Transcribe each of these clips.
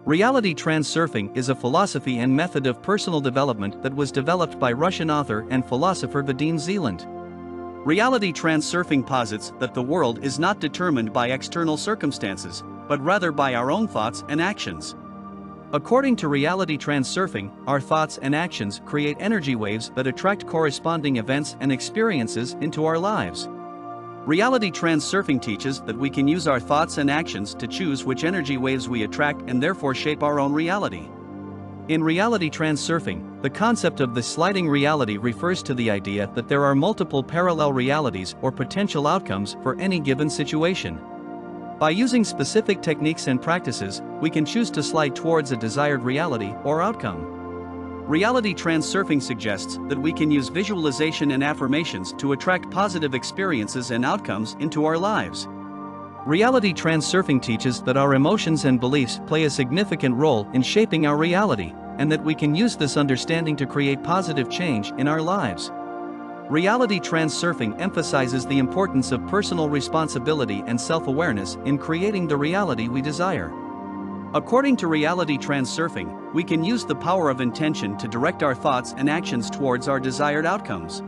Reality transurfing is a philosophy and method of personal development that was developed by Russian author and philosopher Vadim Zeland. Reality transurfing posits that the world is not determined by external circumstances, but rather by our own thoughts and actions. According to reality transurfing, our thoughts and actions create energy waves that attract corresponding events and experiences into our lives. Reality transurfing teaches that we can use our thoughts and actions to choose which energy waves we attract and therefore shape our own reality. In reality transurfing, the concept of the sliding reality refers to the idea that there are multiple parallel realities or potential outcomes for any given situation. By using specific techniques and practices, we can choose to slide towards a desired reality or outcome. Reality transurfing suggests that we can use visualization and affirmations to attract positive experiences and outcomes into our lives. Reality transurfing teaches that our emotions and beliefs play a significant role in shaping our reality, and that we can use this understanding to create positive change in our lives. Reality transurfing emphasizes the importance of personal responsibility and self-awareness in creating the reality we desire. According to reality transurfing, we can use the power of intention to direct our thoughts and actions towards our desired outcomes.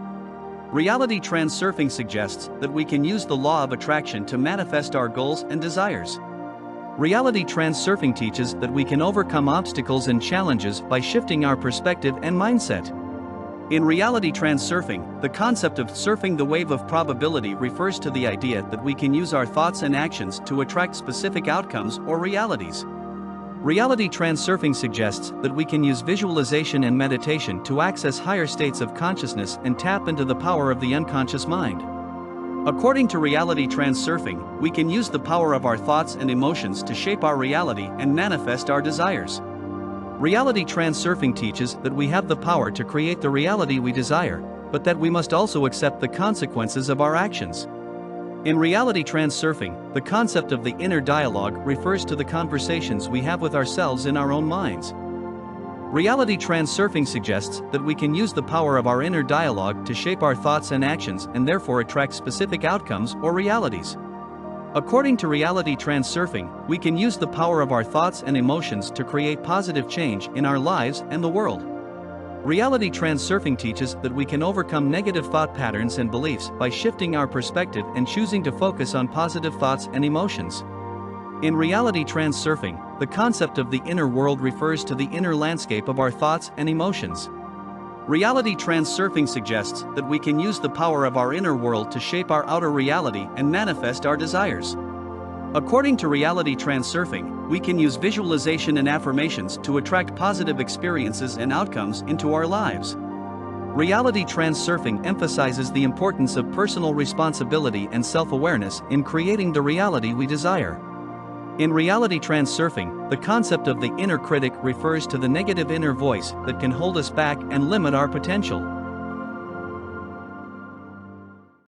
Reality transurfing suggests that we can use the law of attraction to manifest our goals and desires. Reality transurfing teaches that we can overcome obstacles and challenges by shifting our perspective and mindset. In reality transurfing, the concept of surfing the wave of probability refers to the idea that we can use our thoughts and actions to attract specific outcomes or realities. Reality transurfing suggests that we can use visualization and meditation to access higher states of consciousness and tap into the power of the unconscious mind. According to reality transurfing, we can use the power of our thoughts and emotions to shape our reality and manifest our desires. Reality transurfing teaches that we have the power to create the reality we desire, but that we must also accept the consequences of our actions. In reality transurfing, the concept of the inner dialogue refers to the conversations we have with ourselves in our own minds. Reality transurfing suggests that we can use the power of our inner dialogue to shape our thoughts and actions and therefore attract specific outcomes or realities. According to reality transurfing, we can use the power of our thoughts and emotions to create positive change in our lives and the world. Reality transurfing teaches that we can overcome negative thought patterns and beliefs by shifting our perspective and choosing to focus on positive thoughts and emotions. In reality transurfing, the concept of the inner world refers to the inner landscape of our thoughts and emotions. Reality transurfing suggests that we can use the power of our inner world to shape our outer reality and manifest our desires. According to reality transurfing, we can use visualization and affirmations to attract positive experiences and outcomes into our lives. Reality transurfing emphasizes the importance of personal responsibility and self-awareness in creating the reality we desire. In reality transurfing, the concept of the inner critic refers to the negative inner voice that can hold us back and limit our potential.